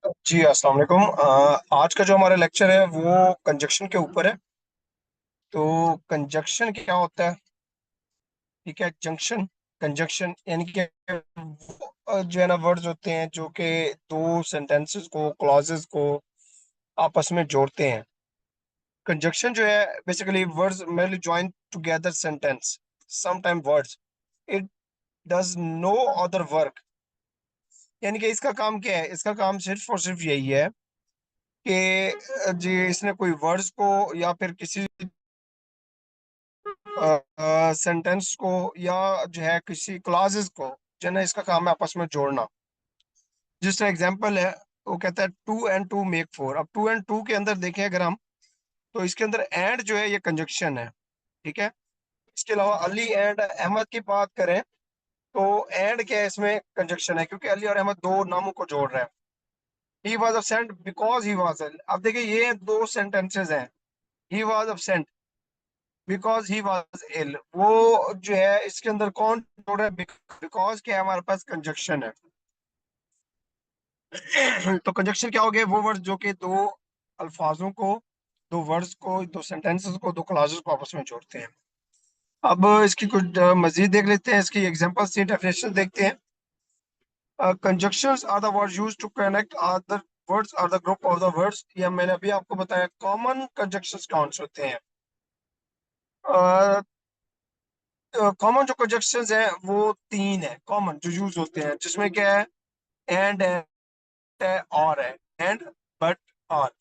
जी, अस्सलाम वालेकुम। आज का जो हमारा लेक्चर है वो कंजक्शन के ऊपर है। तो कंजक्शन क्या होता है? ठीक है, जंक्शन कंजक्शन यानी कि जो है ना वर्ड्स होते हैं जो कि दो सेंटेंसेस को क्लॉजेस को आपस में जोड़ते हैं। कंजक्शन जो है basically words merely join together sentence, sometime words, it does no other work। यानी कि इसका काम क्या है? इसका काम सिर्फ और सिर्फ यही है कि जी इसने कोई वर्ड्स को या फिर किसी सेंटेंस को या जो है किसी क्लॉजेस को जो है ना इसका काम है आपस में जोड़ना। जिस तरह एग्जांपल है, वो कहता है 2 and 2 मेक 4। अब 2 and 2 के अंदर देखें अगर हम, तो इसके अंदर एंड जो है ये कंजक्शन है। ठीक है। इसके अलावा अली एंड अहमद की बात करें तो एंड क्या है, इसमें कंजक्शन है क्योंकि अली और अहमद दो नामों को जोड़ रहे हैं। He was absent because he was. अब देखिए ये दो सेंटेंसेस हैं। He was absent because he was ill, वो जो है इसके अंदर कौन जोड़ रहा है? बिकॉज क्या है, हमारे पास कंजक्शन है। तो कंजक्शन क्या हो गया? वो वर्ड जो कि दो अल्फाजों को, दो वर्ड्स को, दो सेंटेंसेस को, दो क्लॉजेस को आपस में जोड़ते हैं। अब इसकी कुछ मजीद देख लेते हैं, इसकी एग्जांपल्स से डेफिनेशन देखते हैं। Conjunctions are the words used to connect other words are the group of the words. ये मैंने अभी आपको बताया। कॉमन कंजक्शंस कौन से होते हैं? कॉमन जो कंजक्शंस हैं वो तीन है कॉमन जो यूज होते हैं, जिसमें क्या है? एंड है, और है, एंड, बट, और।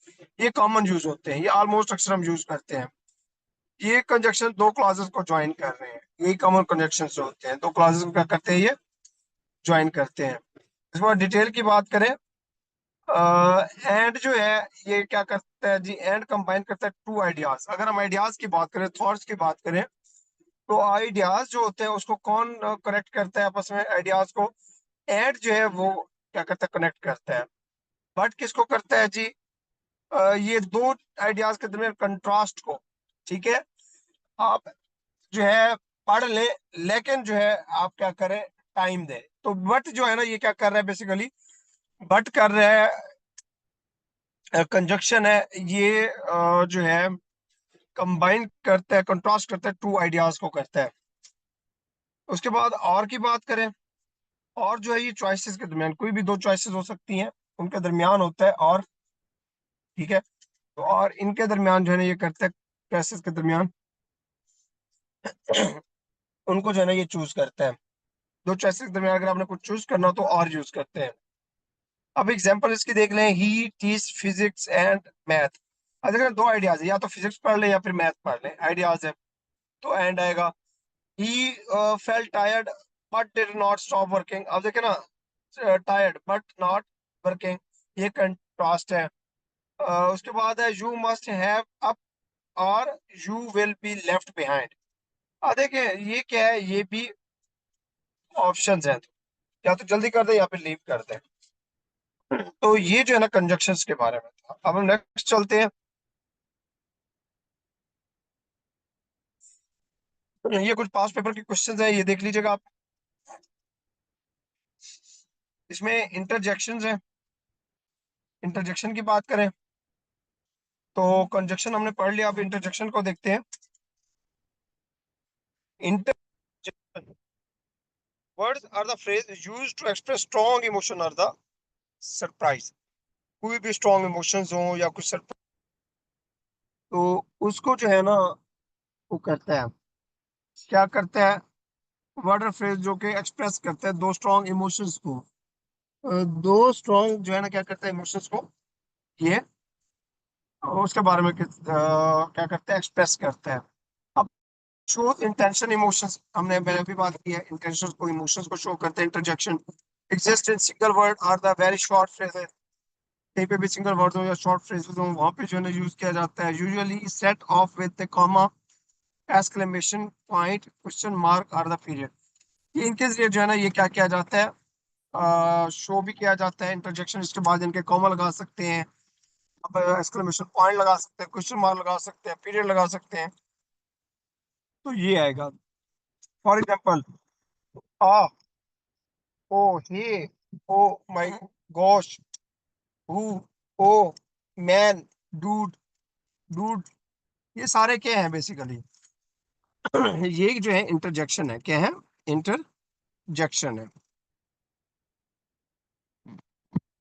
ये कॉमन यूज होते हैं, ये ऑलमोस्ट अक्सर हम यूज करते हैं। ये कंजक्शन दो क्लॉजेस को ज्वाइन कर रहे हैं, यही कॉमन कंजक्शन होते हैं। दो क्लॉजेस को क्या करते हैं? ये ज्वाइन करते हैं। इस बार डिटेल की बात करें, एंड जो है ये क्या करता है जी? एंड कंबाइन करता है टू आइडियाज। अगर हम आइडियाज की बात करें, थॉट्स की बात करें, तो आइडियाज जो होते हैं उसको कौन कनेक्ट करता है आपस में? आइडियाज को एंड जो है वो क्या करता है? कनेक्ट करता है। बट किसको करता है जी? ये दो आइडियाज के दरमियान कंट्रास्ट को। ठीक है। आप जो है पढ़ ले, लेकिन जो है आप क्या करें? टाइम दे। तो बट जो है ना ये क्या कर रहा है बेसिकली? बट कर रहा है, कंजक्शन है ये, जो है कंबाइन करता है, कंट्रास्ट करता है, टू आइडियाज को करता है। उसके बाद और की बात करें, और जो है ये चॉइसेस के दरमियान, कोई भी दो चॉइसेस हो सकती हैं, उनके दरमियान होता है और। ठीक है। तो और इनके दरमियान जो है ना ये करता है, चॉइसेस के दरमियान उनको जो है ना ये चूज करता है। दो चॉइसेस के दरमियान अगर आपने कुछ चूज करना हो तो और यूज करते हैं। अब एग्जांपल इसकी देख लें, ही टीच फिजिक्स एंड मैथ। अब देखिए दो आइडियाज है, या तो फिजिक्स पढ़ लें या फिर मैथ पढ़ लें, आइडियाज है। तो एंड आएगा। He felt tired but did not stop working. अब देखे ना, टायर्ड बट नॉट वर्किंग, ये कंट्रास्ट है। उसके बाद है यू मस्ट हैव अप और you will be left behind. अब देखिए ये क्या है? ये भी ऑप्शंस हैं, या तो जल्दी कर दे या फिर लीव कर दे। तो ये जो है ना कंजक्शंस के बारे में था। अब हम नेक्स्ट चलते हैं। ये कुछ पास पेपर के क्वेश्चंस हैं, ये देख लीजिएगा आप। इसमें इंटरजेक्शंस हैं। इंटरजेक्शन की बात करें तो कंजक्शन हमने पढ़ लिया, अब इंटरजेक्शन को देखते हैं। Interjection words are the phrase used to express strong emotion और द सरप्राइज। कोई भी स्ट्रॉन्ग इमोशंस हो या कुछ सरप्राइज, तो उसको जो है ना वो करता है, क्या करता है? वर्ड और फ्रेज जो कि एक्सप्रेस करता है दो स्ट्रॉन्ग इमोशंस को। दो स्ट्रॉन्ग जो है ना क्या करता है इमोशंस को, ये उसके बारे में क्या करता है? एक्सप्रेस करता है। अब शोज इंटेंशन इमोशंस, हमने मैंने भी बात की है, इंटेंशन को इमोशंस को शो करते हैं। Interjection exist in single word are the very short phrases. कहीं पे भी सिंगल वर्ड हो या शॉर्ट फ्रेजेस हो, वहां पे जो है ना यूज किया जाता है। Usually set off with the comma, exclamation point, question mark are the period. ये इनके जरिए जो है ना ये क्या किया जाता है? शो भी किया जाता है इंटरजेक्शन। इसके बाद इनके कॉमा लगा सकते हैं, अब एक्सक्लेमेशन पॉइंट लगा सकते हैं, क्वेश्चन मार्क लगा सकते हैं, पीरियड लगा सकते हैं। तो ये आएगा। For example, ah, oh, hey, oh my gosh, huh, oh, man, dude, dude, ये सारे क्या हैं बेसिकली? ये जो है इंटरजेक्शन है। क्या है? इंटरजेक्शन है।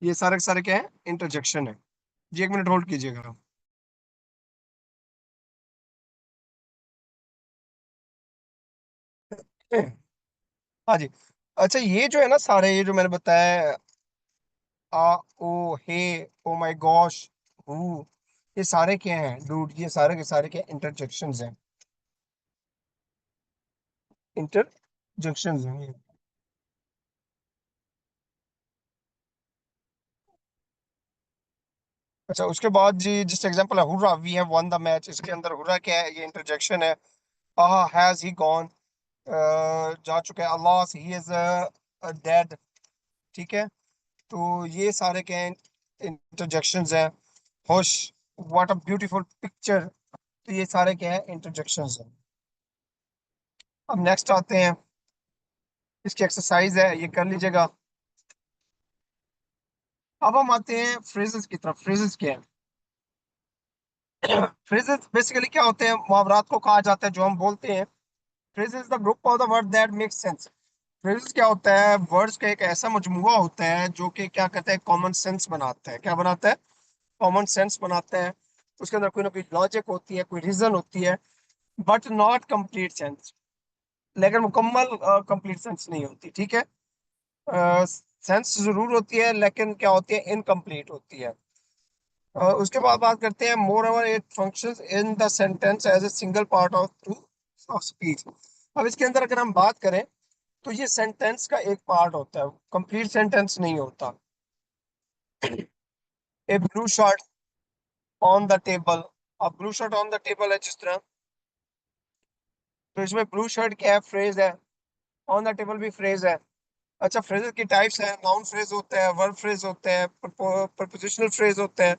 ये सारे के सारे क्या है? इंटरजेक्शन है। जी, एक मिनट होल्ड कीजिएगा। हाँ जी। अच्छा, ये जो है ना सारे, ये जो मैंने बताया, आ, oh, hey, oh my gosh, who, ये सारे क्या हैं डूड? ये सारे के सारे क्या इंटरजेक्शंस हैं? इंटरजेक्शंस हैं ये। अच्छा, उसके बाद जी जिस एग्जांपल है hurrah, we have won the match, इसके अंदर हुर्रा क्या है? ये इंटरजेक्शन है। आहा, हैज ही गॉन, जा चुका है। अल्लाह, ही इज डेड। ठीक है। तो ये सारे क्या हैं? इंटरजेक्शंस हैं। होश, व्हाट अ ब्यूटीफुल पिक्चर। तो ये सारे क्या है? इंटरजेक्शंस हैं। अब नेक्स्ट आते हैं, इसकी एक्सरसाइज है, ये कर लीजिएगा। अब हम आते हैं फ्रेजेस की तरफ। फ्रेजेस क्या है? फ्रेजेस बेसिकली क्या होते हैं? मुहावरात को कहा जाता है जो हम बोलते हैं। Phrases is the group of the word that makes sense. Phrases क्या होता है? वर्ड्स का एक ऐसा मजमुआ होता है जो कि क्या कहते हैं? कॉमन सेंस बनाता है। क्या बनाता है? कॉमन सेंस बनाता है। उसके अंदर कोई ना कोई लॉजिक होती है, कोई रीजन होती है, बट नॉट कंप्लीट सेंस। लेकिन मुकम्मल कंप्लीट सेंस नहीं होती। ठीक है। सेंस जरूर होती है, लेकिन क्या होती है? इनकम्प्लीट होती है। उसके बाद बात करते हैं, moreover it functions in the sentence as a single part of through of speech. अब इसके अंदर अगर हम बात करें तो ये सेंटेंस का एक पार्ट होता है, कंप्लीट सेंटेंस नहीं होता। A blue shirt on the table. अब blue shirt on the table है जिस तरह, तो इसमें ब्लू शर्ट क्या है? फ्रेज है। ऑन द टेबल भी फ्रेज है। अच्छा, फ्रेजेस की टाइप्स है, नाउन फ्रेज होते हैं, वर्ब फ्रेज होते हैं, प्रपोजिशनल फ्रेज होते हैं,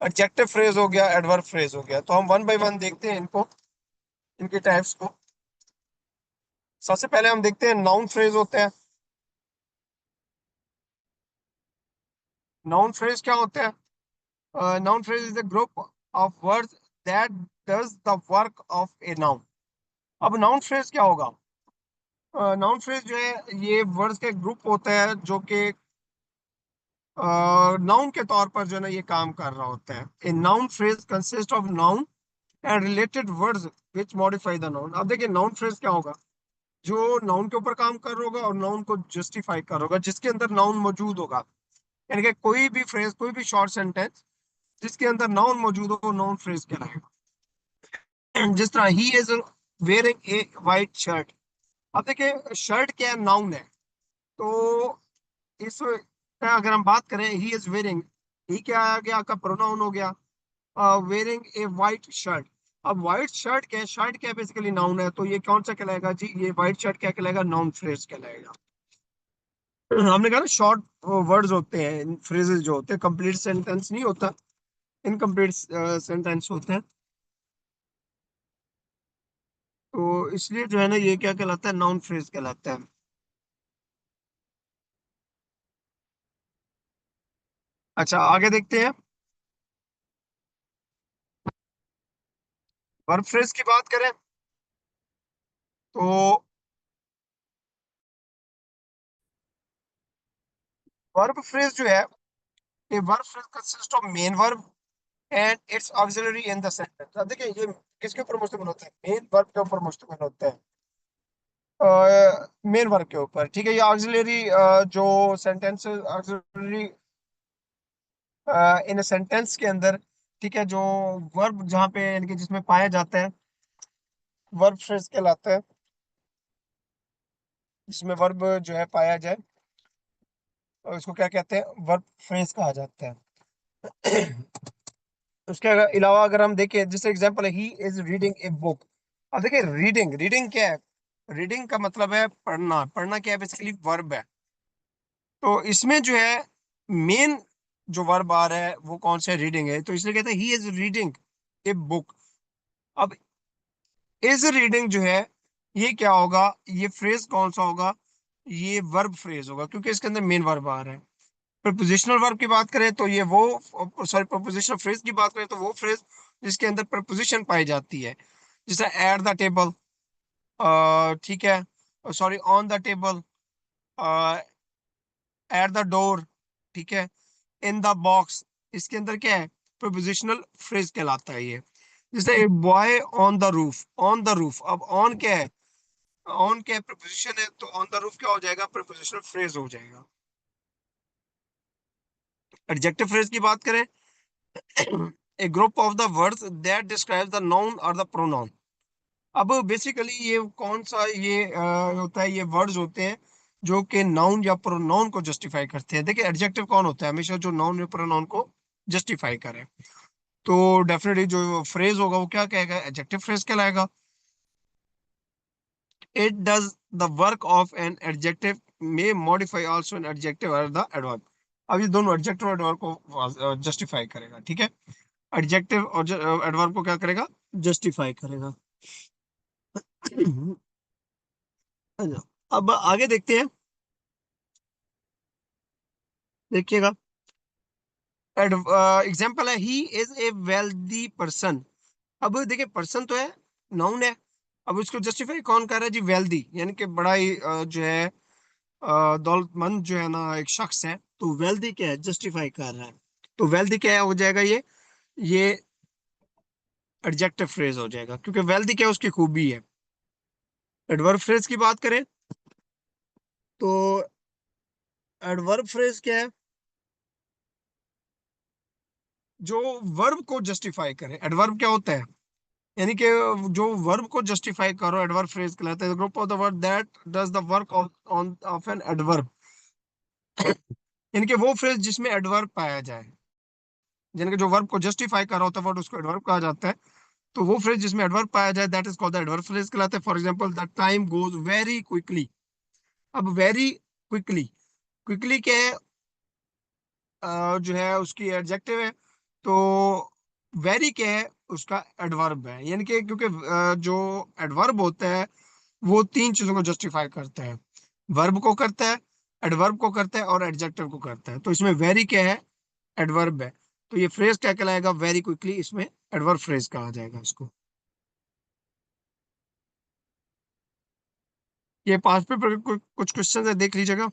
एडजेक्टिव फ्रेज हो गया, एडवर्ब फ्रेज हो गया। तो हम वन बाय वन देखते हैं इनको, इनके टाइप्स को। सबसे पहले हम देखते हैं नाउन फ्रेज होते हैं। नाउन फ्रेज क्या होते हैं? Noun phrase is a group of words that does the work of a noun. अब नाउन फ्रेज क्या होगा? नाउन फ्रेज जो है ये वर्ड्स का एक ग्रुप होता है जो कि नाउन के तौर पर जो है ना ये काम कर रहा होता है। A noun phrase consist of noun and related words which modify the noun. अब देखिए नाउन फ्रेज क्या होगा? जो नाउन के ऊपर काम कर रहा होगा और नाउन को जस्टिफाई कर रहा होगा, जिसके अंदर नाउन मौजूद होगा। यानी कि कोई भी फ्रेज, कोई भी शॉर्ट सेंटेंस जिसके अंदर नाउन मौजूद हो, नाउन फ्रेज कहलाएगा। जिस तरह he is wearing A white shirt. अब देखिए शर्ट क्या है? नाउन है। तो इस का अगर हम बात करें, ही इज वेयरिंग, ही क्या आ गया? आपका प्रोनाउन हो गया। वेयरिंग ए वाइट शर्ट। अब व्हाइट शर्ट क्या है? शर्ट क्या बेसिकली नाउन है, तो ये कौन सा कहलाएगा जी? ये व्हाइट शर्ट क्या कहलाएगा? नाउन फ्रेज कहलाएगा। हमने कहा ना शॉर्ट वर्ड्स होते हैं, फ्रेजेस जो होते हैं, कंप्लीट सेंटेंस नहीं होता, इनकम्प्लीट सेंटेंस होते हैं। तो इसलिए जो है ना ये क्या कहलाता है? नाउन फ्रेज कहलाता है। अच्छा, आगे देखते हैं। वर्ब फ्रेज की बात करें तो वर्ब फ्रेज जो है, ये verb phrase consist of main verb and it's auxiliary in the sentence. अब देखिए ये किसके ऊपर मुश्तमिल होता है? मेन वर्ब के ऊपर मुश्तमिल होता है। मेन वर्ब के ऊपर। ठीक है। ये ऑक्सिलरी जो सेंटेंस ऑक्सिलरी इन सेंटेंस के अंदर, ठीक है, जो वर्ब जहाँ पे यानी कि जिसमें पाया जाता है, वर्ब फ्रेज कहलाता है। जिसमें वर्ब जो है पाया जाए, और इसको क्या कहते हैं? वर्ब फ्रेज कहा जाता है। उसके अलावा अगर हम देखें, जैसे एग्जांपल है, he is reading a book. अब देखिए रीडिंग, रीडिंग क्या है? रीडिंग का मतलब है पढ़ना। पढ़ना क्या है? बेसिकली वर्ब है। तो इसमें जो है मेन जो वर्ब आ रहा है वो कौन सा? रीडिंग है। तो इसलिए कहते हैं he is reading a book. अब इज रीडिंग जो है ये क्या होगा? ये फ्रेज कौन सा होगा? ये वर्ब फ्रेज होगा, क्योंकि इसके अंदर मेन वर्ब आ रहा है। प्रपोजिशनल वर्ब की बात करें तो ये वो, सॉरी प्रपोजिशनल फ्रेज की बात करें तो वो फ्रेज जिसके अंदर प्रपोजिशन पाई जाती है, जैसे एट द टेबल, ठीक है, sorry on the table, at the door, ठीक है, इन द बॉक्स, इसके अंदर क्या है, प्रपोजिशनल फ्रेज कहलाता है ये। जैसे a boy on the roof, on the roof, अब ऑन क्या है, ऑन क्या प्रपोजिशन है, तो ऑन द रूफ क्या हो जाएगा, प्रपोजिशनल फ्रेज हो जाएगा। एडजेक्टिव फ्रेज की बात करें, a group of the words that describe the noun और द प्रोनाउन। अब बेसिकली ये कौन सा ये होता है, ये वर्ड्स होते हैं जो कि नाउन या प्रोनाउन को जस्टिफाई करते हैं। देखिए एडजेक्टिव कौन होता है, हमेशा जो नाउन या प्रोनाउन को जस्टिफाई करे। तो डेफिनेटली जो फ्रेज होगा वो क्या कहेगा, एडजेक्टिव फ्रेज कहलाएगा। It does the work of an adjective may modify also an adjective और द एडवर्ब। अब ये दोनों एडजेक्टिव और एडवर्ब को जस्टिफाई करेगा, ठीक है, एडजेक्टिव और एडवर्ब को क्या करेगा, जस्टिफाई करेगा। अब आगे देखते हैं, देखिएगा, एग्जाम्पल है he is a wealthy person. अब देखिए पर्सन तो है, नाउन है, अब उसको जस्टिफाई कौन कर रहा है जी, वेल्दी, यानी कि बड़ा ही जो है दौलतमंद जो है ना एक शख्स है, तो वेल्दी क्या है, जस्टिफाई कर रहा है। तो वेल्दी क्या है, हो जाएगा ये एडजेक्टिव फ्रेज हो जाएगा, क्योंकि वेल्दी क्या है, उसकी खूबी है। एडवर्ब फ्रेज की बात करें तो एडवर्ब फ्रेज क्या है, जो वर्ब को जस्टिफाई करे। एडवर्ब क्या होता है, यानी कि जो वर्ब को जस्टिफाई करो, एडवर्ब फ्रेज कहलाता है। Group of the word that does the work of on off N adverb, यानी कि वो फ्रेज जिसमें एडवर्ब पाया जाए, यानी कि जो वर्ब को जस्टिफाई कर रहा होता है वर्ड, उसको एडवर्ब कहा जाता है। तो वो फ्रेज जिसमें एडवर्ब पाया जाए that is called the adverb phrase कहलाता है। For example the time goes very quickly. अब वेरी क्विकली, क्विकली क्या है, जो है उसकी एडजेक्टिव है, तो वेरी क्या है, उसका एडवर्ब है। यानी कि क्योंकि जो एडवर्ब होता है वो तीन चीजों को जस्टिफाई करता है, वर्ब को करता है, एडवर्ब को करता है और एडजेक्टिव को करता है। तो इसमें वेरी क्या है, एडवर्ब है। तो ये फ्रेज क्या कहलाएगा, वेरी क्विकली, इसमें एडवर्ब फ्रेज कहा जाएगा इसको। ये पांच पे कुछ क्वेश्चन है, देख लीजिएगा।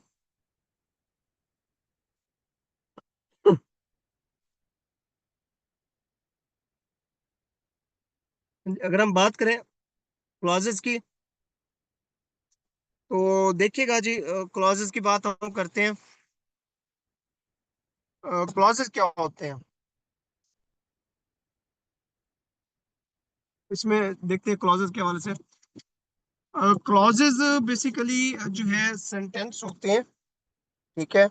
अगर हम बात करें क्लॉजेस की, तो देखिएगा जी, क्लॉजेस की बात हम करते हैं। क्लॉजेस क्या होते हैं, इसमें देखते हैं क्लॉजेस के हवाले से। क्लॉजेस बेसिकली जो है सेंटेंस होते हैं, ठीक है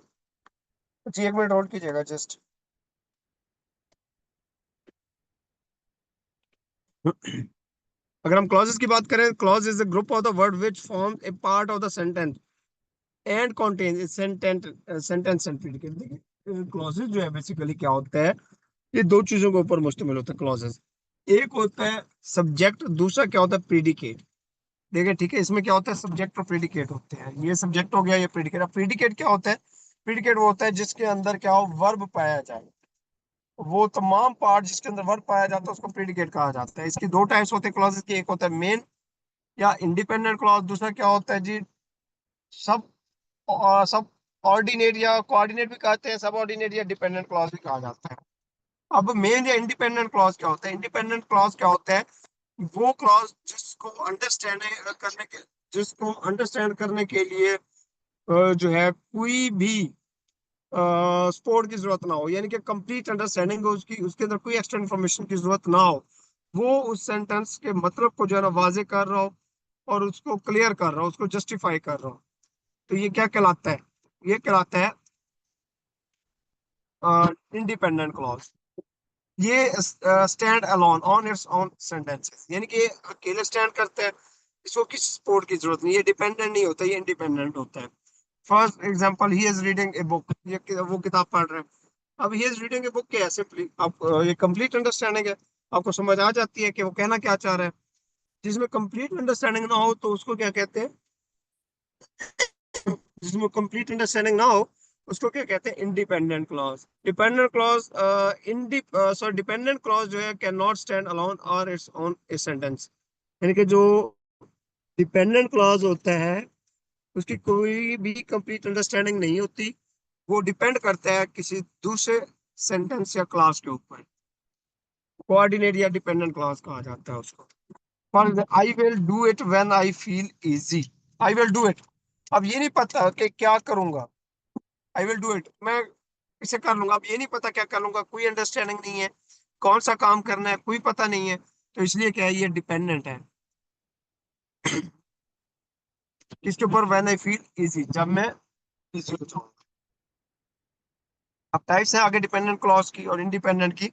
जी, एक मिनट होल्ड कीजिएगा जस्ट। अगर हम क्लॉजेस की बात करें, clause is the group of the word which form A part of the sentence and contain sentence and predicate. देखिए क्लॉजेस जो है बेसिकली क्या होता है, ये दो चीजों के ऊपर मुश्तमिल होता है क्लॉजेस। एक होता है सब्जेक्ट, दूसरा क्या होता है, प्रेडिकेट। देखिए ठीक है, इसमें क्या होता है, सब्जेक्ट और प्रेडिकेट होते हैं। ये सब्जेक्ट हो गया, ये प्रेडिकेट। अब प्रेडिकेट क्या होता है, प्रेडिकेट वो होता है जिसके अंदर क्या हो, वर्ब पाया जाए। वो तमाम पार्ट जिसके अंदर वर्ब पाया जाता है उसको प्रेडिकेट कहा जाता है। इसकी दो टाइप्स होते हैं क्लॉजेस की, एक होता है मेन या इंडिपेंडेंट क्लॉज, दूसरा क्या होता है जी, सब सब ऑर्डिनेट या कोऑर्डिनेट भी कहते हैं, सब ऑर्डिनेट या डिपेंडेंट क्लॉज भी कहा जाता है। अब मेन या इंडिपेंडेंट क्लॉज क्या होता है, इंडिपेंडेंट क्लॉज क्या होता है, वो क्लॉज जिसको अंडरस्टैंड करने के लिए जो है कोई भी सपोर्ट की जरूरत ना हो, यानी कि कंप्लीट अंडरस्टैंडिंग हो उसकी, उसके अंदर कोई एक्स्ट्रा इन्फॉर्मेशन की जरूरत ना हो, वो उस सेंटेंस के मतलब को जो है ना वाजे कर रहा हो और उसको क्लियर कर रहा हो, उसको जस्टिफाई कर रहा हो, तो ये क्या कहलाता है, ये कहलाता है इंडिपेंडेंट क्लॉज। ये stand alone on its own sentences, यानी कि अकेले स्टैंड करते हैं, इसको किसी सपोर्ट की जरूरत नहीं, ये डिपेंडेंट नहीं होता, ये इंडिपेंडेंट होता है। First example, he is reading a book, ये वो किताब पढ़ रहे हैं। अब he is reading a book क्या है, सिंपली आप ये कंप्लीट अंडरस्टैंडिंग है, आपको समझ आ जाती है कि वो कहना क्या चाह रहा है। जिसमें कंप्लीट अंडरस्टैंडिंग ना हो तो उसको क्या कहते हैं, जिसमें कंप्लीट अंडरस्टैंडिंग ना हो उसको क्या कहते हैं, independent clause. Dependent clause dependent clause जो है कैन नॉट स्टैंड अलोन और इट्स ओन ए सेंटेंस। यानी कि जो डिपेंडेंट क्लॉज होता है उसकी कोई भी कंप्लीट अंडरस्टैंडिंग नहीं होती, वो डिपेंड करता है किसी दूसरे सेंटेंस या क्लास के ऊपर। कोऑर्डिनेट या डिपेंडेंट क्लॉज कहा जाता है उसको। For I will do it when I feel easy. I will do it, अब ये नहीं पता कि क्या करूंगा। आई विल डू इट, मैं इसे कर लूंगा, अब ये नहीं पता क्या कर लूंगा, कोई अंडरस्टैंडिंग नहीं है, कौन सा काम करना है कोई पता नहीं है, तो इसलिए क्या है, ये डिपेंडेंट है किसके ऊपर, व्हेन आई फील इजी, जब मैं इजी हो जाऊं। अब टाइप्स है आगे डिपेंडेंट क्लॉज की और इंडिपेंडेंट की।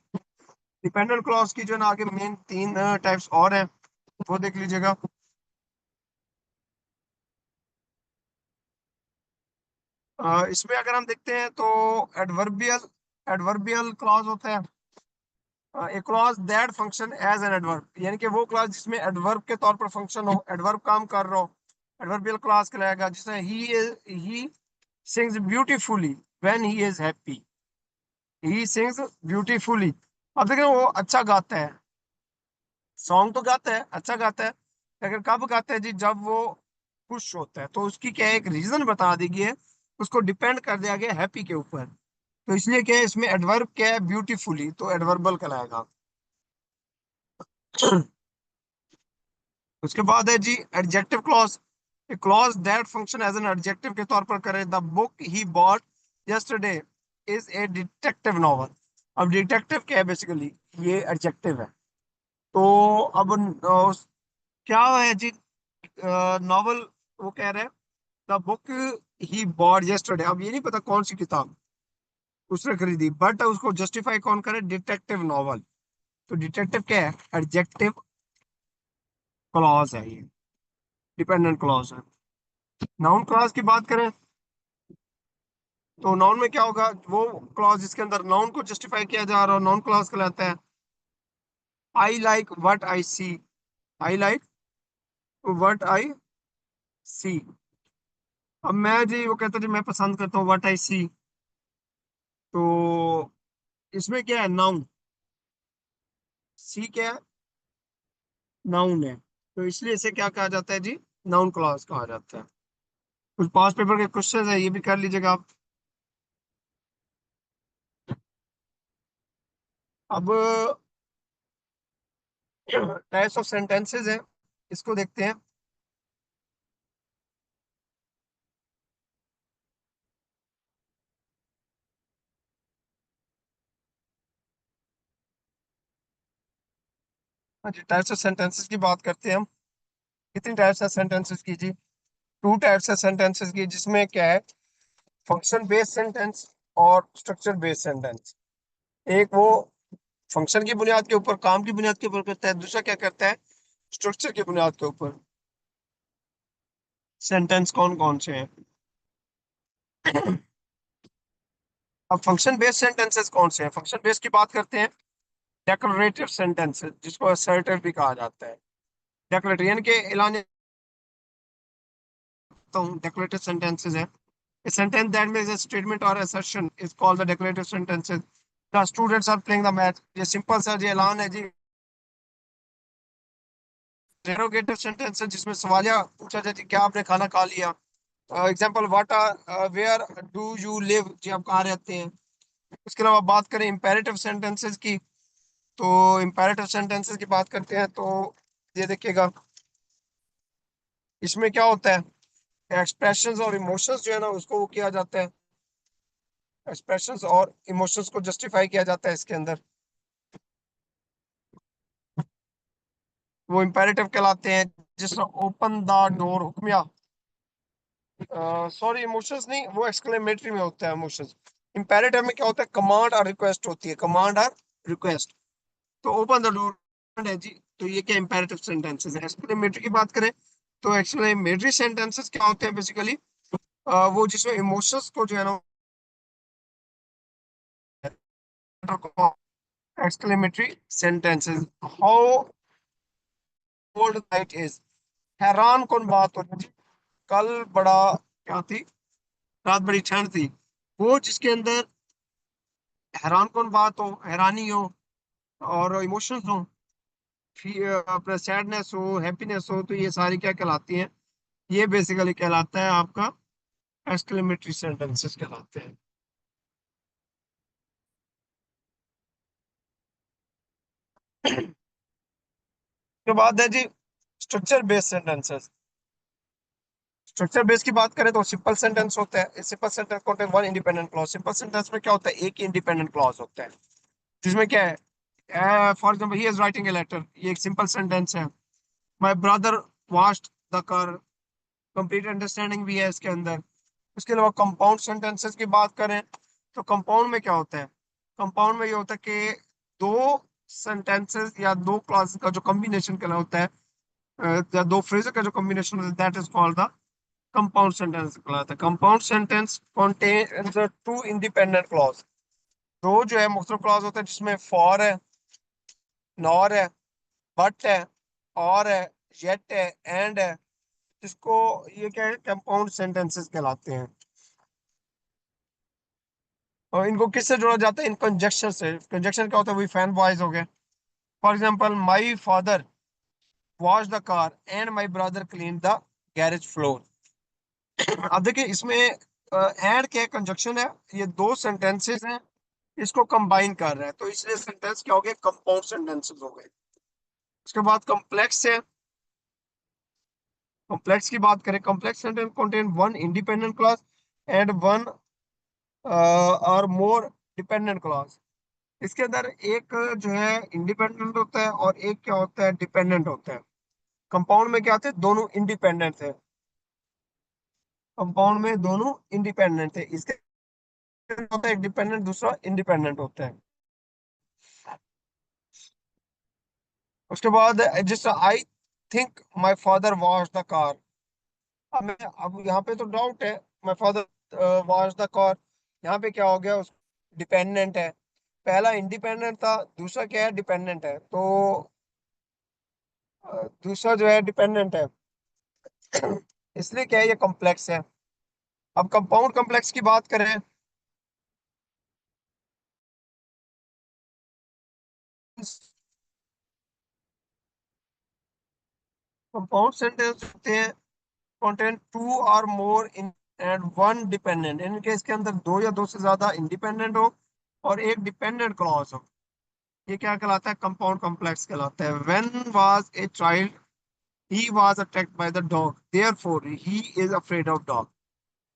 डिपेंडेंट क्लॉज की जो है ना आगे मेन तीन टाइप्स और हैं, वो देख लीजिएगा। इसमें अगर हम देखते हैं तो एडवर्बियल एडवर्बियल क्लॉज होता है। A clause that function as an adverb, यानी कि वो क्लॉज जिसमें एडवर्ब के तौर पर फंक्शन हो, एडवर्ब काम कर रहा हो, एडवर्बियल क्लॉज कहलाएगा। जिसमें he sings beautifully when he is happy. He sings beautifully, अब देखिए वो अच्छा गाता है, सॉन्ग तो गाता है, अच्छा गाता है, लेकिन कब गाता है जी, जब वो खुश होता है। तो उसकी क्या है, एक रीजन बता दी गई है, उसको डिपेंड कर दिया गया हैप्पी के ऊपर। तो इसलिए क्या है, इसमें एडवर्ब क्या है, ब्यूटीफुली, तो एडवर्बल कहलाएगा उसके बाद है जी adjective clause. A clause that function as an adjective के तौर पर करे, the book he bought yesterday is a detective novel. अब डिटेक्टिव क्या है, बेसिकली ये एडजेक्टिव है। तो अब क्या है जी, नॉवल, वो कह रहे हैं the book he bought yesterday, अब ये नहीं पता कौन सी किताब उसने खरीदी, बट उसको जस्टिफाई कौन करे, डिटेक्टिव नॉवल। तो डिटेक्टिव क्या है, एडजेक्टिव क्लॉज है ये, डिपेंडेंट क्लॉज है। नाउन क्लॉज की बात करें तो नाउन में क्या होगा, वो क्लॉज जिसके अंदर नाउन को जस्टिफाई किया जा रहा हो, नाउन क्लॉज कहलाता है। I like what I see, I like what I see. अब मैं जी, वो कहता जी मैं पसंद करता हूँ व्हाट आई सी, तो इसमें क्या है, नाउन, सी क्या है, नाउन है, तो इसलिए इसे क्या कहा जाता है जी, नाउन क्लॉज कहा जाता है। कुछ पास पेपर के क्वेश्चन है, ये भी कर लीजिएगा आप। अब टाइप्स ऑफ सेंटेंसेस है, इसको देखते हैं। हाँ जी, टाइप्स ऑफ सेंटेंसेस की बात करते हैं हम। कितनी टाइप्स ऑफ सेंटेंसेस की जी, टू टाइप्स ऑफ सेंटेंसेस की, जिसमें क्या है, फंक्शन बेस्ड सेंटेंस और स्ट्रक्चर बेस्ड सेंटेंस। एक वो फंक्शन की बुनियाद के ऊपर, काम की बुनियाद के ऊपर करता है, दूसरा क्या करता है, स्ट्रक्चर की बुनियाद के ऊपर। सेंटेंस कौन कौन से हैं अब फंक्शन बेस्ड सेंटेंसेस कौन से हैं, फंक्शन बेस्ड की बात करते हैं। डेक्लरेटिव सेंटेंसेस, जिसको असर्टिव भी कहा जाता है। डेक्लरेटिव यानी कि ऐलान, डेक्लरेटिव सेंटेंसेस है। A sentence that makes a statement or assertion is called the declarative sentences. The students are playing the match. ये सिंपल सा जी ऐलान है जी। इंटरोगेटिव सेंटेंस है, जिसमें सवालिया पूछा जाए जी क्या आपने खाना खा लिया। Example what are where do you live, जी आप कहाँ रहते हैं। उसके अलावा बात करें इंपेरेटिव सेंटेंसेस की, तो इंपेरेटिव सेंटेंसेस की बात करते हैं तो ये देखिएगा, इसमें क्या होता है, एक्सप्रेशंस और इमोशंस जो है ना उसको वो किया जाता है, एक्सप्रेशंस और इमोशंस को जस्टिफाई किया जाता है इसके अंदर, वो इंपेरेटिव कहलाते हैं। जिस ओपन द डोर, हुक्मिया, सॉरी इमोशंस नहीं, वो एक्सक्लेमेटरी में होता है इमोशंस। इंपेरेटिव में क्या होता है, कमांड और रिक्वेस्ट होती है, कमांड और रिक्वेस्ट। तो ओपन द डोर है जी, तो ये क्या इंपेरेटिव सेंटेंसेस है। एक्सक्लेमेटरी की बात करें तो एक्सक्लेमेटरी सेंटेंसेस क्या होते हैं, बेसिकली वो जिसमें इमोशंस को जो है ना, exclamatory sentences. How cold night is, हैरान कौन बात हो रही है जी, कल बड़ा क्या थी, रात बड़ी ठंड थी। वो जिसके अंदर हैरान कौन बात हो, हैरानी हो और इमोशंस हो, अपना सैडनेस हो, हैप्पीनेस हो, तो ये सारी क्या कहलाती हैं? ये बेसिकली कहलाता है आपका एक्सक्लेमेटरी सेंटेंसेस कहलाते हैं। उसके बाद है जी structure based sentences. Structure base की बात करें तो सिंपल सेंटेंस होता है। Simple sentence contain one independent clause. Simple sentence में क्या होता है? एक ही इंडिपेंडेंट क्लॉज होता है, जिसमें क्या है, for example he is writing a letter, ये एक सिंपल सेंटेंस है। My brother washed the car, complete understanding भी है इसके अंदर। उसके अलावा कंपाउंड सेंटेंसेस की बात करें तो कंपाउंड में क्या होता है? कंपाउंड में ये होता है कि दो सेंटेंसेस या दो क्लॉज का जो कॉम्बिनेशन का होता है, या दो फ्रेज का जो कॉम्बिनेशन होता है, that is called the compound sentence कहलाता है। Compound sentence contains two independent clause. दो जो है मुख्तलिफ क्लॉज होते हैं, जिसमें फॉर है, नॉर है, बट है, और है, येट है, एंड है। इसको ये क्या है? कंपाउंड सेंटेंसेस कहलाते हैं। और इनको किससे जोड़ा जाता है? इन कंजक्शन से। कंजक्शन क्या होता है? वही फैन बॉयज हो गए। For example my father wash the car and my brother clean the garage floor. अब देखिए इसमें एंड क्या कंजक्शन है, ये दो सेंटेंसेस हैं, इसको कंबाइन कर रहा है, तो इसलिए सेंटेंस क्या हो गए? कंपाउंड सेंटेंसेस हो गए। उसके बाद कॉम्प्लेक्स है। कॉम्प्लेक्स की बात करें, complex sentence contain one independent clause and one और मोर डिपेंडेंट क्लॉज। इसके अंदर एक जो है इंडिपेंडेंट होता है और एक क्या होता है? डिपेंडेंट होता है। कंपाउंड में क्या थे? दोनों इंडिपेंडेंट थे। कंपाउंड में दोनों इंडिपेंडेंट थे। इसके अंदर होता है एक डिपेंडेंट, दूसरा इंडिपेंडेंट होता है। उसके बाद जिस I think my father wash the car. अब यहाँ पे तो डाउट है, my father wash the car, यहाँ पे क्या हो गया? उस डिपेंडेंट है। पहला इंडिपेंडेंट था, दूसरा क्या है? डिपेंडेंट है। तो दूसरा जो है डिपेंडेंट है। इसलिए क्या है? ये कॉम्प्लेक्स है। अब कंपाउंड कॉम्प्लेक्स की बात करें, कंपाउंड सेंटेंस होते हैं contain टू और मोर इन एंड वन डिपेंडेंट। इनके इसके अंदर दो या दो से ज्यादा इंडिपेंडेंट हो और एक डिपेंडेंट क्लॉज हो। ये क्या कहलाता है? कंपाउंड कॉम्प्लेक्स कहलाता है। When was a child he was attacked by the dog therefore he is afraid of dog.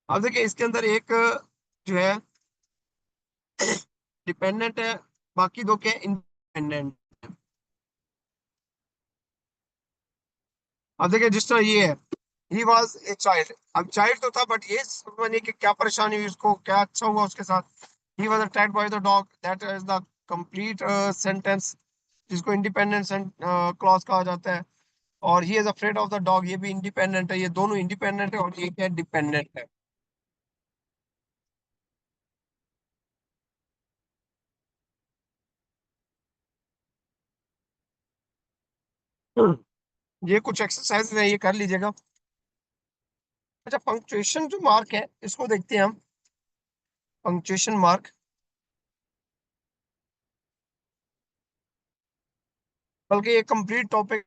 अब देखिए इसके अंदर एक जो है डिपेंडेंट है, बाकी दो क्या? इंडिपेंडेंट। अब देखिए जिस तरह ये है, ही वॉज ए चाइल्ड। अब चाइल्ड तो था, बट ये समझिए कि क्या परेशानी हुई उसको, क्या अच्छा हुआ उसके साथ? He was attacked by the dog, that is the complete sentence, जिसको इंडिपेंडेंट क्लॉज कहा जाता है। और he is afraid of the dog, ये भी इंडिपेंडेंट है। ये दोनों इंडिपेंडेंट है और ये क्या? डिपेंडेंट है। ये कुछ एक्सरसाइज है, ये कर लीजिएगा। अच्छा, पंक्चुएशन जो मार्क है इसको देखते हैं हम। पंक्चुएशन मार्क, बल्कि ये कंप्लीट टॉपिक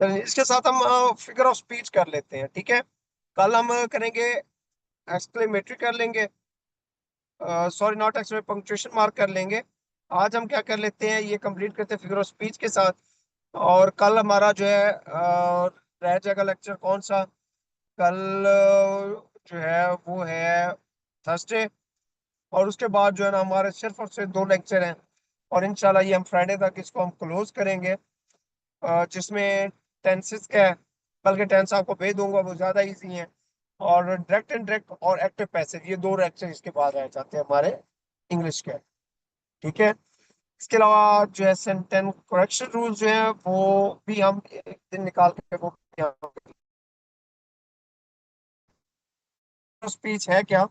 चलिए, इसके साथ हम फिगर ऑफ स्पीच कर लेते हैं, ठीक है? कल हम करेंगे एक्सक्लेमेटरी कर लेंगे, sorry not exclamatory, punctuation mark कर लेंगे। आज हम क्या कर लेते हैं, ये कंप्लीट करते हैं फिगर ऑफ स्पीच के साथ। और कल हमारा जो है रह जाएगा लेक्चर कौन सा? कल जो है वो है थर्सडे। और उसके बाद जो है ना हमारे सिर्फ और सिर्फ दो लेक्चर हैं। और इंशाल्लाह ये हम फ्राइडे तक इसको हम क्लोज करेंगे, जिसमें टेंसेस का है। बल्कि टेंस आपको भेज दूंगा, वो ज़्यादा इजी है। और डायरेक्ट एंड डायरेक्ट और एक्टिव पैसिव, ये दो लेक्चर इसके बाद रह जाते हैं हमारे इंग्लिश के, ठीक है? इसके अलावा जो है सेंटेंस करेक्शन रूल जो है वो भी हम एक दिन निकाल के वो स्पीच है क्या।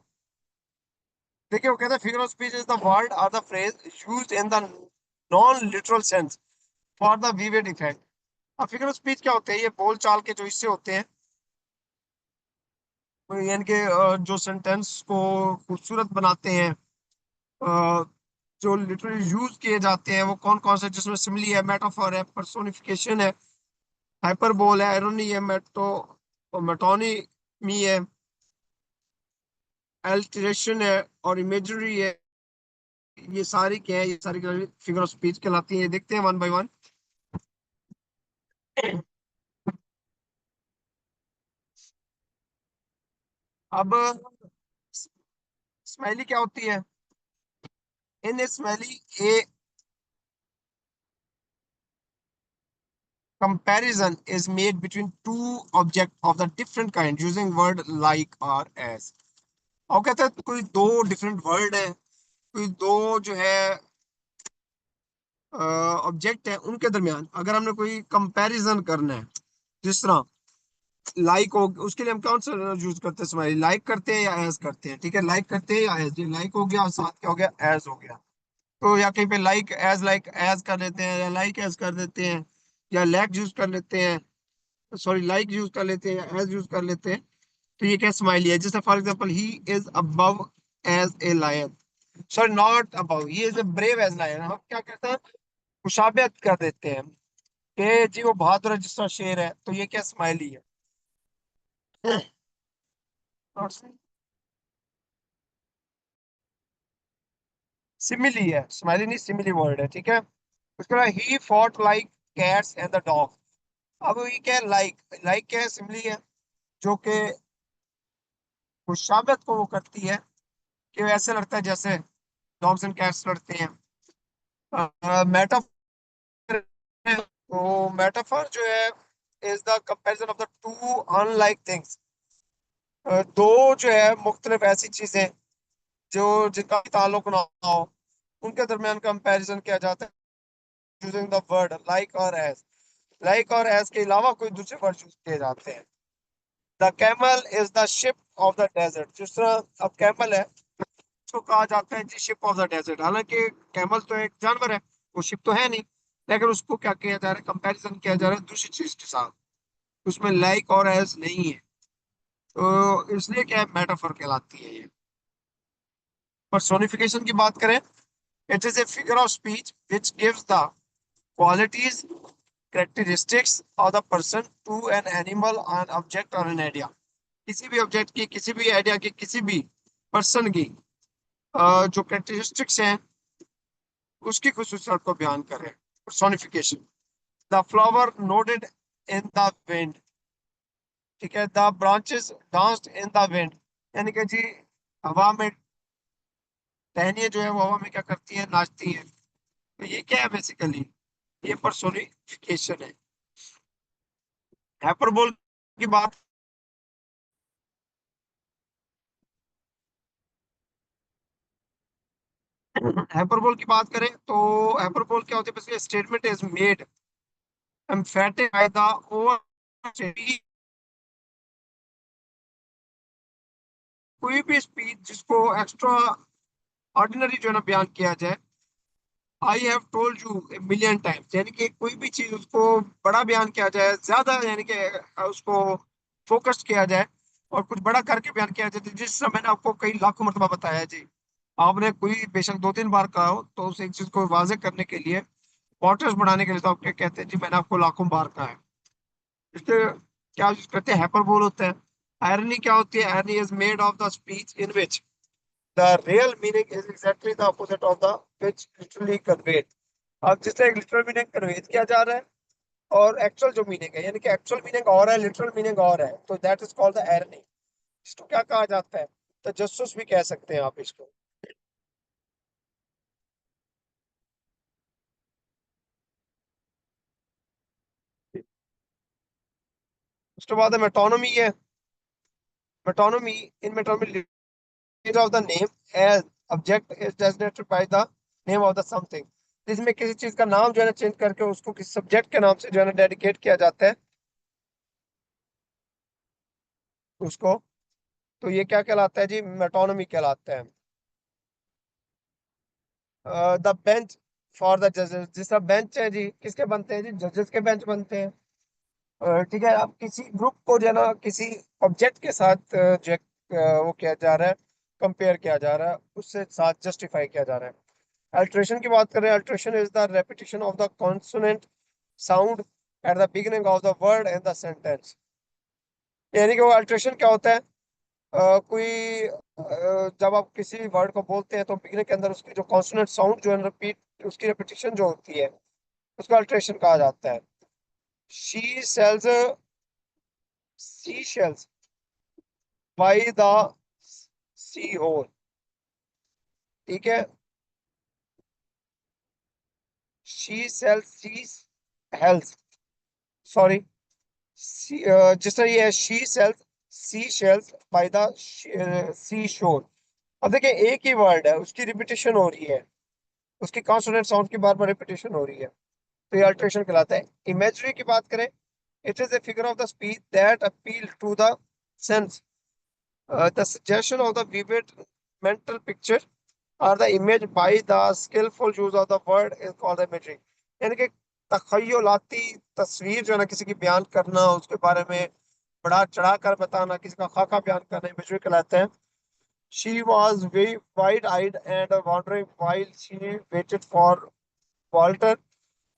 देखिए वो कहता है figure of speech is the word और the phrase used in the non literal sense for the vivid effect. अब फिगर ऑफ स्पीच क्या होते हैं, ये बोल चाल के जो हिस्से होते हैं, यानी कि जो सेंटेंस को खूबसूरत बनाते हैं, अ, जो लिटरली यूज किए जाते हैं वो कौन कौन से, जिसमें सिमिली है, मेटाफोर है, पर्सोनिफिकेशन है, हाइपरबोल है, एरोनी है, मेटोनिमी है, एल्टरेशन है और इमेजरी है। ये सारी क्या है, ये सारी फिगर ऑफ स्पीच कहलाती है। देखते हैं वन बाय वन। अब स्माइली क्या होती है? In simile a comparison is made between two objects of the different kind using word like or as। और कहते हैं कोई दो डिफरेंट वर्ड है, कोई दो जो है ऑब्जेक्ट है, उनके दरमियान अगर हमने कोई कंपैरिजन करना है, जिस तरह लाइक हो, उसके लिए हम कौन सा यूज करते हैं? स्माइली लाइक करते हैं या एज करते हैं? ठीक है, लाइक करते हैं या एज, लाइक हो गया और साथ क्या हो गया, एज हो गया। तो या कहीं पे लाइक एज कर देते हैं या लाइक एज कर देते हैं या लैक यूज कर लेते हैं, सॉरी लाइक यूज कर लेते हैं या एज यूज कर लेते हैं। तो ये क्या स्माइली है? जैसे for example he is above as a lion, sorry not above, he is brave as lion. हम क्या कहते हैं, मुशाबियत कर देते हैं कि जी वो बहादुर है जिस तरह शेर है। तो ये क्या स्माइली है? सिमिली है, स्माइली नहीं, सिमिली वर्ड है। ठीक है, उसके बाद he fought like cats and the dog. अब ये क्या है, लाइक क्या है, सिमिली है, जो कि मुशाबियत को वो करती है कि वैसे लगता है जैसे डॉग्स एंड कैट्स लड़ते हैं। मेटाफर, तो मेटाफर जो है is the comparison of the two unlike things. दो जो है मुख्तलिफ ऐसी चीजें जो जिनका ताल्लुक ना हो, उनके दरमियान कंपैरिजन किया जाता है यूजिंग द वर्ड लाइक और एज। लाइक और एज के अलावा कोई दूसरे वर्ड यूज किए जाते हैं। The camel is the ship of the desert. जिस तरह अब कैमल है, उसको कहा जाता है जी शिप ऑफ द डेजर्ट। हालांकि कैमल तो एक जानवर है, वो शिप तो है नहीं, लेकिन उसको क्या किया जा रहा है, कंपैरिजन किया जा रहा है दूसरी चीज के साथ, उसमें लाइक और एज नहीं है। तो इसलिए क्या है, मेटाफर कहलाती है ये। पर्सोनिफिकेशन की बात करें, it is a figure of speech which gives the qualities characteristics of the person to an animal, an object or an idea। किसी भी ऑब्जेक्ट की, किसी भी आइडिया की, किसी भी पर्सन की जो कैरेक्टरिस्टिक्स हैं उसकी खुसूसियत को बयान करें। Personification, the flower nodded in the wind. ठीक है, the branches danced in the wind, यानी कि जी हवा में टहनियां जो है वो हवा में क्या करती है, नाचती है। तो ये क्या है बेसिकली, ये पर्सोनिफिकेशन है। हाइपरबोल की बात, हाइपरबोल की बात करें तो हाइपरबोल क्या होती है, basically statement is made emphatic by the over, कोई भी स्पीच जिसको एक्स्ट्रा ऑर्डिनरी जो है ना बयान किया जाए, I have told you million times, यानी कि कोई भी चीज उसको बड़ा बयान किया जाए, ज्यादा यानी कि उसको फोकस किया जाए और कुछ बड़ा करके बयान किया जाए। तो जिस समय मैंने आपको कई लाखों मरतबा बताया जी, आपने कोई बेशक दो तीन बार कहा हो, तो उस एक चीज को वाजे करने के लिए, क्वार्टर्स बढ़ाने के लिए, तो आप क्या कहते हैं जी, मैंने आपको लाखों बार कहा है। इसके क्या यूज करते हैं, हाइपरबोल होता है। आयरनी क्या होती है, irony is made of the speech in which the real meaning is exactly the opposite of the which literally conveyed. अब जिससे एक लिटरल मीनिंग कन्वेद किया जा रहा है और एक्चुअल जो मीनिंग है, यानी कि एक्चुअल मीनिंग और है, लिटरल मीनिंग और है, तो that is called the irony. इसको क्या कहा जाता है, तो जस्टिस भी कह सकते हैं आप इसको। उसके बाद है मेटोनमी है। Metonymy, in metonymy of the name as object is designated by the name of the something। इसमें किसी चीज का नाम जो है ना चेंज करके उसको किसी सब्जेक्ट के नाम से जो है ना डेडिकेट किया जाता है उसको, तो ये क्या कहलाता है जी, मेटोनमी कहलाता है। द बेंच फॉर द जजेस, जिसका बेंच है जी किसके बनते हैं जी, जजेस के बेंच बनते हैं। ठीक है, अब किसी ग्रुप को जो है ना किसी ऑब्जेक्ट के साथ जो है, वो किया जा रहा है, कंपेयर किया जा रहा है, उससे साथ जस्टिफाई किया जा रहा है। अल्ट्रेशन की बात करें, alteration is the repetition of the consonant sound at the beginning of the word and the sentence. यानी कि वो अल्ट्रेशन क्या होता है, जब आप किसी वर्ड को बोलते हैं तो बिगने के अंदर उसकी जो कॉन्सोनेंट साउंड जो है रिपीट, उसकी रिपीटिशन जो होती है उसको अल्ट्रेशन कहा जाता है। She sells sea shells by the sea hole. ठीक है, she sells sea hells, sorry, जिस तरह ये है, she sells sea shells by the sea shore. अब देखिए एक ही वर्ड है, उसकी रिपीटिशन हो रही है, उसकी कॉन्सोनेंट साउंड की बार बार रिपीटिशन हो रही है, तो ये अल्ट्रेशन कहलाता है। इमेजरी की बात करें, it is a figure of the speech that appeal to the sense, the suggestion of the vivid mental picture और the image by the skilful use of the word is called imagery. यानी कि तखयलाती तस्वीर जो है ना किसी की बयान करना, उसके बारे में बढ़ा चढ़ा कर बताना, किसी का खाका बयान करना, इमेजरी कहलाते हैं। She was very wide-eyed and wondering while she waited for Walter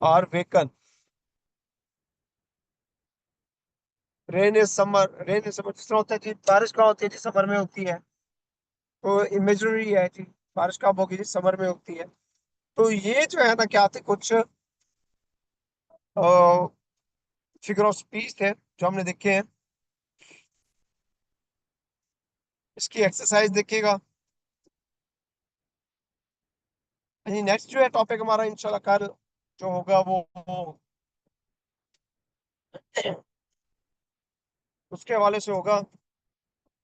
or Bacon. Rain is summer जिस तरह होता है जी, बारिश कहाँ होती है जी, समर में होती है, तो इमेजरी है जी, बारिश कब होगी जी, समर में होती है। तो ये जो है ना क्या थे, कुछ फिगर ऑफ स्पीच थे जो हमने देखे हैं। इसकी एक्सरसाइज देखिएगा। नेक्स्ट जो है टॉपिक हमारा इंशाल्लाह कल जो होगा वो उसके हवाले से होगा,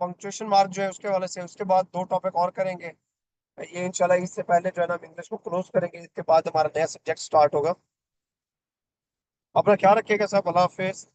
पंक्चुएशन मार्क जो है उसके हवाले से। उसके बाद दो टॉपिक और करेंगे ये इंशाल्लाह, इससे पहले जो है ना हम इंग्लिश को क्लोज करेंगे, इसके बाद हमारा नया सब्जेक्ट स्टार्ट होगा। अपना ख्याल रखिएगा साहब, अल्लाह हाफिज।